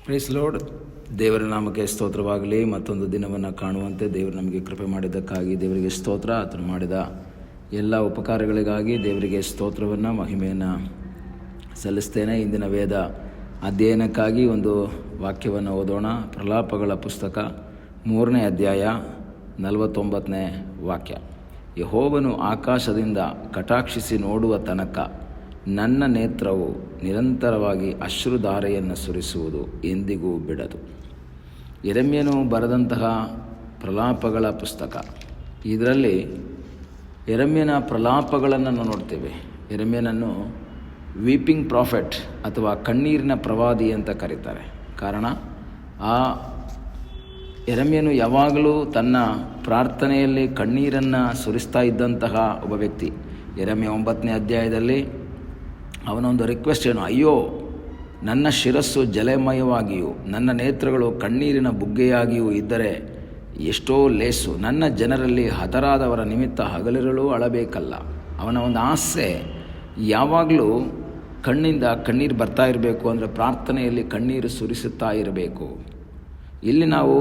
Price lord. ದೇವರ ನಾಮಕ್ಕೆ ಸ್ತೋತ್ರವಾಗಲಿ. ಮತ್ತೊಂದು ದಿನವನ್ನು ಕಾಣುವಂತೆ ದೇವರು ನಮಗೆ ಕೃಪೆ ಮಾಡಿದ್ದಕ್ಕಾಗಿ ದೇವರಿಗೆ ಸ್ತೋತ್ರ. ಆತನು ಮಾಡಿದ ಎಲ್ಲ ಉಪಕಾರಗಳಿಗಾಗಿ ದೇವರಿಗೆ ಸ್ತೋತ್ರವನ್ನು ಮಹಿಮೆಯನ್ನು ಸಲ್ಲಿಸ್ತೇನೆ. ಇಂದಿನ ವೇದ ಅಧ್ಯಯನಕ್ಕಾಗಿ ಒಂದು ವಾಕ್ಯವನ್ನು ಓದೋಣ. ಪ್ರಲಾಪಗಳ ಪುಸ್ತಕ 3ನೇ ಅಧ್ಯಾಯ 49ನೇ ವಾಕ್ಯ. ಯೆಹೋವನು ಆಕಾಶದಿಂದ ಕಟಾಕ್ಷಿಸಿ ನೋಡುವ ತನಕ ನನ್ನ ನೇತ್ರವು ನಿರಂತರವಾಗಿ ಅಶ್ರುಧಾರೆಯನ್ನು ಸುರಿಸುವುದು, ಎಂದಿಗೂ ಬಿಡದು. ಯೆರೆಮೀಯನು ಬರೆದಂತಹ ಪ್ರಲಾಪಗಳ ಪುಸ್ತಕ. ಇದರಲ್ಲಿ ಯೆರೆಮೀಯನ ಪ್ರಲಾಪಗಳನ್ನು ನಾವು ನೋಡ್ತೇವೆ. ಯೆರೆಮೀಯನನ್ನು ವೀಪಿಂಗ್ ಪ್ರಾಫೆಟ್ ಅಥವಾ ಕಣ್ಣೀರಿನ ಪ್ರವಾದಿ ಅಂತ ಕರೀತಾರೆ. ಕಾರಣ, ಆ ಯೆರೆಮೀಯನು ಯಾವಾಗಲೂ ತನ್ನ ಪ್ರಾರ್ಥನೆಯಲ್ಲಿ ಕಣ್ಣೀರನ್ನು ಸುರಿಸ್ತಾ ಇದ್ದಂತಹ ಒಬ್ಬ ವ್ಯಕ್ತಿ. ಯೆರೆಮೀಯ 9ನೇ ಅಧ್ಯಾಯದಲ್ಲಿ ಅವನೊಂದು ರಿಕ್ವೆಸ್ಟ್ ಏನು, ಅಯ್ಯೋ ನನ್ನ ಶಿರಸ್ಸು ಜಲಮಯವಾಗಿಯೂ ನನ್ನ ನೇತ್ರಗಳು ಕಣ್ಣೀರಿನ ಬುಗ್ಗೆಯಾಗಿಯೂ ಇದ್ದರೆ ಎಷ್ಟೋ ಲೇಸು. ನನ್ನ ಜನರಲ್ಲಿ ಹತರಾದವರ ನಿಮಿತ್ತ ಹಗಲಿರಲು ಅಳಬೇಕಲ್ಲ. ಅವನ ಒಂದು ಆಸೆ ಯಾವಾಗಲೂ ಕಣ್ಣಿಂದ ಕಣ್ಣೀರು ಬರ್ತಾ ಇರಬೇಕು, ಅಂದರೆ ಪ್ರಾರ್ಥನೆಯಲ್ಲಿ ಕಣ್ಣೀರು ಸುರಿಸುತ್ತಾ ಇರಬೇಕು. ಇಲ್ಲಿ ನಾವು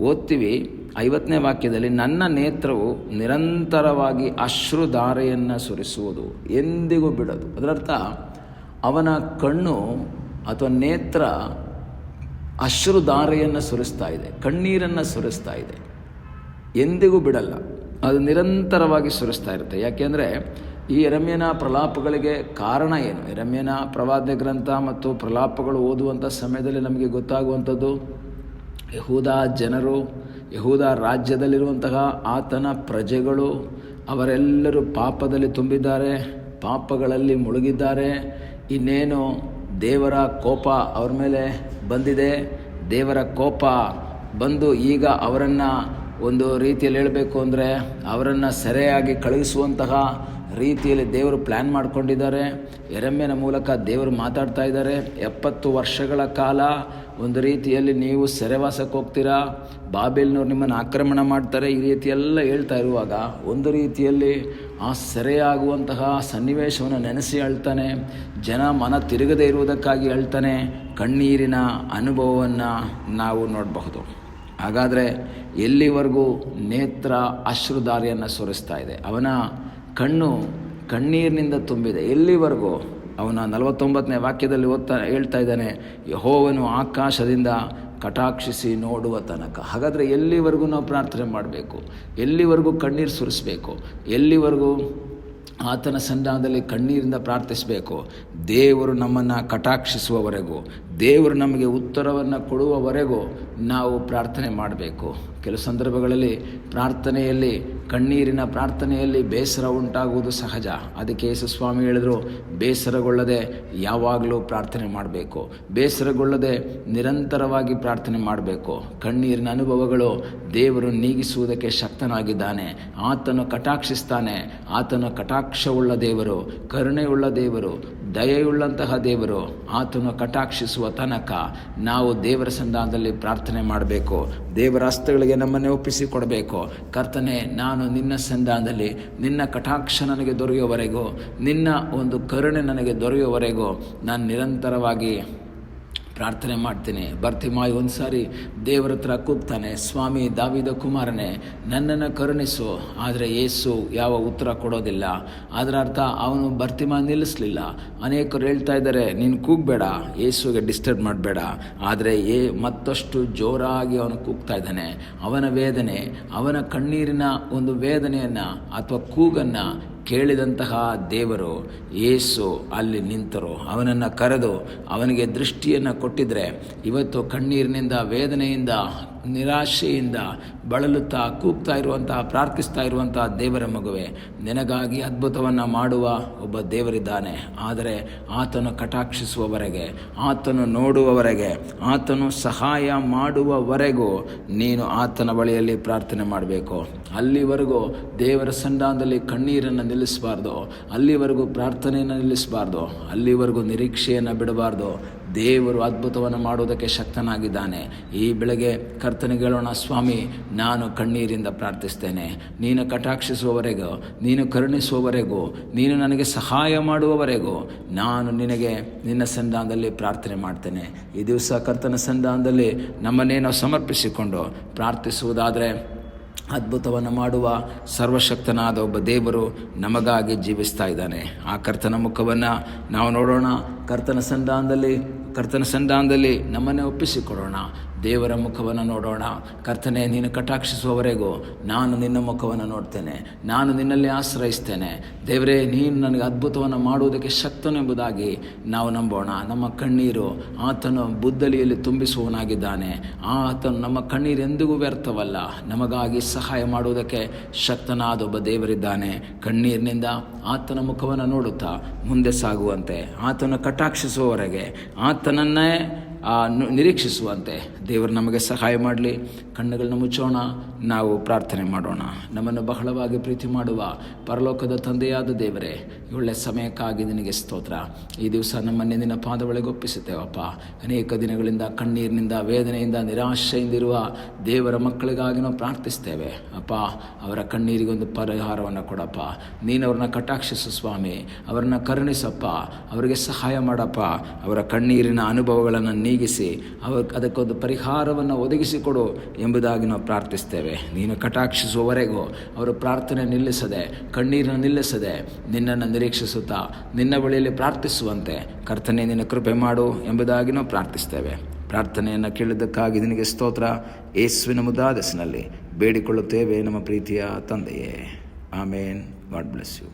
ಓದ್ತೀವಿ 50ನೇ ವಾಕ್ಯದಲ್ಲಿ, ನನ್ನ ನೇತ್ರವು ನಿರಂತರವಾಗಿ ಅಶ್ರುಧಾರೆಯನ್ನು ಸುರಿಸುವುದು, ಎಂದಿಗೂ ಬಿಡದು. ಅದರರ್ಥ ಅವನ ಕಣ್ಣು ಅಥವಾ ನೇತ್ರ ಅಶ್ರುಧಾರೆಯನ್ನು ಸುರಿಸ್ತಾ ಇದೆ, ಕಣ್ಣೀರನ್ನು ಸುರಿಸ್ತಾ ಇದೆ, ಎಂದಿಗೂ ಬಿಡಲ್ಲ. ಅದು ನಿರಂತರವಾಗಿ ಸುರಿಸ್ತಾ ಇರುತ್ತೆ. ಯಾಕೆಂದರೆ ಈ ಯೆರೆಮೀಯನ ಪ್ರಲಾಪಗಳಿಗೆ ಕಾರಣ ಏನು? ಯೆರೆಮೀಯನ ಪ್ರವಾದ್ಯ ಗ್ರಂಥ ಮತ್ತು ಪ್ರಲಾಪಗಳು ಓದುವಂಥ ಸಮಯದಲ್ಲಿ ನಮಗೆ ಗೊತ್ತಾಗುವಂಥದ್ದು, ಯೆಹೂದ ಜನರು, ಯೆಹೂದ ರಾಜ್ಯದಲ್ಲಿರುವಂತಹ ಆತನ ಪ್ರಜೆಗಳು ಅವರೆಲ್ಲರೂ ಪಾಪದಲ್ಲಿ ತುಂಬಿದ್ದಾರೆ, ಪಾಪಗಳಲ್ಲಿ ಮುಳುಗಿದ್ದಾರೆ. ಇನ್ನೇನು ದೇವರ ಕೋಪ ಅವ್ರ ಮೇಲೆ ಬಂದಿದೆ. ದೇವರ ಕೋಪ ಬಂದು ಈಗ ಅವರನ್ನು ಒಂದು ರೀತಿಯಲ್ಲಿ ಹೇಳಬೇಕು ಅಂದರೆ ಅವರನ್ನು ಸೆರೆಯಾಗಿ ಕಳುಹಿಸುವಂತಹ ರೀತಿಯಲ್ಲಿ ದೇವರು ಪ್ಲ್ಯಾನ್ ಮಾಡಿಕೊಂಡಿದ್ದಾರೆ. ಯೆರೆಮೀಯನ ಮೂಲಕ ದೇವರು ಮಾತಾಡ್ತಾ ಇದ್ದಾರೆ. 70 ವರ್ಷಗಳ ಕಾಲ ಒಂದು ರೀತಿಯಲ್ಲಿ ನೀವು ಸೆರೆವಾಸಕ್ಕೆ ಹೋಗ್ತೀರಾ, ಬಾಬೆಲ್ನವ್ರು ನಿಮ್ಮನ್ನು ಆಕ್ರಮಣ ಮಾಡ್ತಾರೆ, ಈ ರೀತಿಯೆಲ್ಲ ಹೇಳ್ತಾ ಇರುವಾಗ ಒಂದು ರೀತಿಯಲ್ಲಿ ಆ ಸೆರೆಯಾಗುವಂತಹ ಸನ್ನಿವೇಶವನ್ನು ನೆನೆಸಿ ಹೇಳ್ತಾನೆ. ಜನ ಮನ ತಿರುಗದೇ ಇರುವುದಕ್ಕಾಗಿ ಹೇಳ್ತಾನೆ. ಕಣ್ಣೀರಿನ ಅನುಭವವನ್ನು ನಾವು ನೋಡಬಹುದು. ಹಾಗಾದರೆ ಎಲ್ಲಿವರೆಗೂ ನೇತ್ರ ಅಶ್ರುಧಾರೆಯನ್ನು ಸುರಿಸ್ತಾ ಇದೆ, ಅವನ ಕಣ್ಣು ಕಣ್ಣೀರಿನಿಂದ ತುಂಬಿದೆ, ಎಲ್ಲಿವರೆಗೂ? ಅವನ 49ನೇ ವಾಕ್ಯದಲ್ಲಿ ಹೇಳ್ತಾ ಇದ್ದಾನೆ, ಯೆಹೋವನು ಆಕಾಶದಿಂದ ಕಟಾಕ್ಷಿಸಿ ನೋಡುವ ತನಕ. ಹಾಗಾದರೆ ಎಲ್ಲಿವರೆಗೂ ನಾವು ಪ್ರಾರ್ಥನೆ ಮಾಡಬೇಕು? ಎಲ್ಲಿವರೆಗೂ ಕಣ್ಣೀರು ಸುರಿಸಬೇಕು? ಎಲ್ಲಿವರೆಗೂ ಆತನ ಸನ್ನಿಧಾನದಲ್ಲಿ ಕಣ್ಣೀರಿಂದ ಪ್ರಾರ್ಥಿಸಬೇಕು? ದೇವರು ನಮ್ಮನ್ನು ಕಟಾಕ್ಷಿಸುವವರೆಗೂ, ದೇವರು ನಮಗೆ ಉತ್ತರವನ್ನು ಕೊಡುವವರೆಗೂ ನಾವು ಪ್ರಾರ್ಥನೆ ಮಾಡಬೇಕು. ಕೆಲವು ಸಂದರ್ಭಗಳಲ್ಲಿ ಪ್ರಾರ್ಥನೆಯಲ್ಲಿ, ಕಣ್ಣೀರಿನ ಪ್ರಾರ್ಥನೆಯಲ್ಲಿ ಬೇಸರ ಉಂಟಾಗುವುದು ಸಹಜ. ಅದಕ್ಕೆ ಯೇಸು ಸ್ವಾಮಿ ಹೇಳಿದರು, ಬೇಸರಗೊಳ್ಳದೆ ಯಾವಾಗಲೂ ಪ್ರಾರ್ಥನೆ ಮಾಡಬೇಕು, ಬೇಸರಗೊಳ್ಳದೆ ನಿರಂತರವಾಗಿ ಪ್ರಾರ್ಥನೆ ಮಾಡಬೇಕು. ಕಣ್ಣೀರಿನ ಅನುಭವಗಳು ದೇವರು ನೀಗಿಸುವುದಕ್ಕೆ ಶಕ್ತನಾಗಿದ್ದಾನೆ. ಆತನು ಕಟಾಕ್ಷಿಸ್ತಾನೆ. ಆತನು ಕಟಾಕ್ಷವುಳ್ಳ ದೇವರು, ಕರುಣೆಯುಳ್ಳ ದೇವರು, ದಯೆಯುಳ್ಳಂತಹ ದೇವರು. ಆತನು ಕಟಾಕ್ಷಿಸುವ ತನಕ ನಾವು ದೇವರ ಸನ್ನಿಧಾನದಲ್ಲಿ ಪ್ರಾರ್ಥನೆ ಮಾಡಬೇಕು. ದೇವರ ಹಸ್ತಗಳಿಗೆ ನಮ್ಮನ್ನೇ ಒಪ್ಪಿಸಿಕೊಡಬೇಕು. ಕರ್ತನೇ, ನಾನು ನಿನ್ನ ಸನ್ನಿಧಾನದಲ್ಲಿ ನಿನ್ನ ಕಟಾಕ್ಷ ನನಗೆ ದೊರೆಯುವವರೆಗೂ, ನಿನ್ನ ಒಂದು ಕರುಣೆ ನನಗೆ ದೊರೆಯುವವರೆಗೂ ನಾನು ನಿರಂತರವಾಗಿ ಪ್ರಾರ್ಥನೆ ಮಾಡ್ತೀನಿ. ಬರ್ತಿಮಾಯಿ ಒಂದು ಸಾರಿ ದೇವರ ಹತ್ರ ಕೂಗ್ತಾನೆ, ಸ್ವಾಮಿ ದಾವೀದ ಕುಮಾರನೇ, ನನ್ನನ್ನು ಕರುಣಿಸು. ಆದರೆ ಯೇಸು ಯಾವ ಉತ್ತರ ಕೊಡೋದಿಲ್ಲ. ಅದರ ಅರ್ಥ ಅವನು ಬರ್ತಿಮಾಯಿ ನಿಲ್ಲಿಸಲಿಲ್ಲ. ಅನೇಕರು ಹೇಳ್ತಾ ಇದ್ದಾರೆ, ನೀನು ಕೂಗಬೇಡ, ಯೇಸುಗೆ ಡಿಸ್ಟರ್ಬ್ ಮಾಡಬೇಡ. ಆದರೆ ಮತ್ತಷ್ಟು ಜೋರಾಗಿ ಅವನು ಕೂಗ್ತಾ ಇದ್ದಾನೆ. ಅವನ ವೇದನೆ, ಅವನ ಕಣ್ಣೀರಿನ ಒಂದು ವೇದನೆಯನ್ನು ಅಥವಾ ಕೂಗನ್ನು ಕೇಳಿದಂತಹ ದೇವರು, ಯೇಸು ಅಲ್ಲಿ ನಿಂತರು. ಅವನನ್ನು ಕರೆದು ಅವನಿಗೆ ದೃಷ್ಟಿಯನ್ನು ಕೊಟ್ಟಿದ್ರೆ ಇವತ್ತು ಕಣ್ಣೀರಿನಿಂದ, ವೇದನೆಯಿಂದ, ನಿರಾಶೆಯಿಂದ ಬಳಲುತ್ತಾ ಕೂಗ್ತಾ ಇರುವಂತಹ, ಪ್ರಾರ್ಥಿಸ್ತಾ ಇರುವಂತಹ ದೇವರ ಮಗುವೆ, ನಿನಗಾಗಿ ಅದ್ಭುತವನ್ನು ಮಾಡುವ ಒಬ್ಬ ದೇವರಿದ್ದಾನೆ. ಆದರೆ ಆತನು ಕಟಾಕ್ಷಿಸುವವರೆಗೆ, ಆತನು ನೋಡುವವರೆಗೆ, ಆತನು ಸಹಾಯ ಮಾಡುವವರೆಗೂ ನೀನು ಆತನ ಬಳಿಯಲ್ಲಿ ಪ್ರಾರ್ಥನೆ ಮಾಡಬೇಕು. ಅಲ್ಲಿವರೆಗೂ ದೇವರ ಸನ್ನಿಧಾನದಲ್ಲಿ ಕಣ್ಣೀರನ್ನು ನಿಲ್ಲಿಸಬಾರ್ದು, ಅಲ್ಲಿವರೆಗೂ ಪ್ರಾರ್ಥನೆಯನ್ನು ನಿಲ್ಲಿಸಬಾರ್ದು, ಅಲ್ಲಿವರೆಗೂ ನಿರೀಕ್ಷೆಯನ್ನು ಬಿಡಬಾರ್ದು. ದೇವರು ಅದ್ಭುತವನ್ನು ಮಾಡುವುದಕ್ಕೆ ಶಕ್ತನಾಗಿದ್ದಾನೆ. ಈ ಬೆಳಗ್ಗೆ ಕರ್ತನಿಗೆ ಹೇಳೋಣ, ಸ್ವಾಮಿ ನಾನು ಕಣ್ಣೀರಿಂದ ಪ್ರಾರ್ಥಿಸ್ತೇನೆ, ನೀನು ಕಟಾಕ್ಷಿಸುವವರೆಗೂ, ನೀನು ಕರುಣಿಸುವವರೆಗೂ, ನೀನು ನನಗೆ ಸಹಾಯ ಮಾಡುವವರೆಗೂ ನಾನು ನಿನಗೆ ನಿನ್ನ ಸನ್ನಿಧಾನದಲ್ಲಿ ಪ್ರಾರ್ಥನೆ ಮಾಡ್ತೇನೆ. ಈ ದಿವಸ ಕರ್ತನ ಸನ್ನಿಧಾನದಲ್ಲಿ ನಮ್ಮನ್ನೇ ನಾವು ಸಮರ್ಪಿಸಿಕೊಂಡು ಪ್ರಾರ್ಥಿಸುವುದಾದರೆ ಅದ್ಭುತವನ್ನು ಮಾಡುವ ಸರ್ವಶಕ್ತನಾದ ಒಬ್ಬ ದೇವರು ನಮಗಾಗಿ ಜೀವಿಸ್ತಾ ಇದ್ದಾನೆ. ಆ ಕರ್ತನ ಮುಖವನ್ನು ನಾವು ನೋಡೋಣ. ಕರ್ತನ ಸನ್ನಿಧಾನದಲ್ಲಿ ನಮ್ಮನ್ನೇ ಒಪ್ಪಿಸಿಕೊಡೋಣ. ದೇವರ ಮುಖವನ್ನು ನೋಡೋಣ. ಕರ್ತನೆ, ನೀನು ಕಟಾಕ್ಷಿಸುವವರೆಗೂ ನಾನು ನಿನ್ನ ಮುಖವನ್ನು ನೋಡ್ತೇನೆ, ನಾನು ನಿನ್ನಲ್ಲಿ ಆಶ್ರಯಿಸ್ತೇನೆ. ದೇವರೇ, ನೀನು ನನಗೆ ಅದ್ಭುತವನ್ನು ಮಾಡುವುದಕ್ಕೆ ಶಕ್ತನೆಂಬುದಾಗಿ ನಾವು ನಂಬೋಣ. ನಮ್ಮ ಕಣ್ಣೀರು ಆತನು ಬುದ್ದಲಿಯಲ್ಲಿ ತುಂಬಿಸುವವನಾಗಿದ್ದಾನೆ. ಆತನು ನಮ್ಮ ಕಣ್ಣೀರು ಎಂದಿಗೂ ವ್ಯರ್ಥವಲ್ಲ. ನಮಗಾಗಿ ಸಹಾಯ ಮಾಡುವುದಕ್ಕೆ ಶಕ್ತನಾದ ಒಬ್ಬ ದೇವರಿದ್ದಾನೆ. ಕಣ್ಣೀರಿನಿಂದ ಆತನ ಮುಖವನ್ನು ನೋಡುತ್ತಾ ಮುಂದೆ ಸಾಗುವಂತೆ, ಆತನ ಕಟಾಕ್ಷಿಸುವವರೆಗೆ ಆತನನ್ನೇ ನಿರೀಕ್ಷಿಸುವಂತೆ ದೇವರು ನಮಗೆ ಸಹಾಯ ಮಾಡಲಿ. ಕಣ್ಣುಗಳನ್ನ ಮುಚ್ಚೋಣ, ನಾವು ಪ್ರಾರ್ಥನೆ ಮಾಡೋಣ. ನಮ್ಮನ್ನು ಬಹಳವಾಗಿ ಪ್ರೀತಿ ಮಾಡುವ ಪರಲೋಕದ ತಂದೆಯಾದ ದೇವರೇ, ಒಳ್ಳೆಯ ಸಮಯಕ್ಕಾಗಿ ನಿನಗೆ ಸ್ತೋತ್ರ. ಈ ದಿವಸ ನಮ್ಮನ್ನೇ ನಿನ್ನ ಪಾದಗಳಿಗೆ ಒಪ್ಪಿಸುತ್ತೇವಪ್ಪ. ಅನೇಕ ದಿನಗಳಿಂದ ಕಣ್ಣೀರಿನಿಂದ, ವೇದನೆಯಿಂದ, ನಿರಾಶೆಯಿಂದಿರುವ ದೇವರ ಮಕ್ಕಳಿಗಾಗಿ ನಾವು ಪ್ರಾರ್ಥಿಸ್ತೇವೆ ಅಪ್ಪ. ಅವರ ಕಣ್ಣೀರಿಗೊಂದು ಪರಿಹಾರವನ್ನು ಕೊಡಪ್ಪ. ನೀನು ಅವ್ರನ್ನ ಕಟಾಕ್ಷಿಸು ಸ್ವಾಮಿ, ಅವರನ್ನು ಕರುಣಿಸಪ್ಪ, ಅವರಿಗೆ ಸಹಾಯ ಮಾಡಪ್ಪ. ಅವರ ಕಣ್ಣೀರಿನ ಅನುಭವಗಳನ್ನು ನೀಗಿಸಿ ಅದಕ್ಕೊಂದು ಪರಿಹಾರವನ್ನು ಒದಗಿಸಿಕೊಡು ಎಂಬುದಾಗಿ ನಾವು ಪ್ರಾರ್ಥಿಸ್ತೇವೆ. ನೀನು ಕಟಾಕ್ಷಿಸುವವರೆಗೂ ಅವರು ಪ್ರಾರ್ಥನೆ ನಿಲ್ಲಿಸದೆ, ಕಣ್ಣೀರನ್ನು ನಿಲ್ಲಿಸದೆ ನಿನ್ನನ್ನು ನಿರೀಕ್ಷಿಸುತ್ತಾ ನಿನ್ನ ಬಳಿಯಲ್ಲಿ ಪ್ರಾರ್ಥಿಸುವಂತೆ ಕರ್ತನೆ ನಿನ್ನ ಕೃಪೆ ಮಾಡು ಎಂಬುದಾಗಿ ನಾವು ಪ್ರಾರ್ಥಿಸ್ತೇವೆ. ಪ್ರಾರ್ಥನೆಯನ್ನು ಕೇಳಿದ್ದಕ್ಕಾಗಿ ನಿನಗೆ ಸ್ತೋತ್ರ. ಯೇಸುವಿನ ಮುದ್ದಾದ ಹೆಸರಿನಲ್ಲಿ ಬೇಡಿಕೊಳ್ಳುತ್ತೇವೆ ನಮ್ಮ ಪ್ರೀತಿಯ ತಂದೆಯೇ. ಆಮೇನ್. God bless you.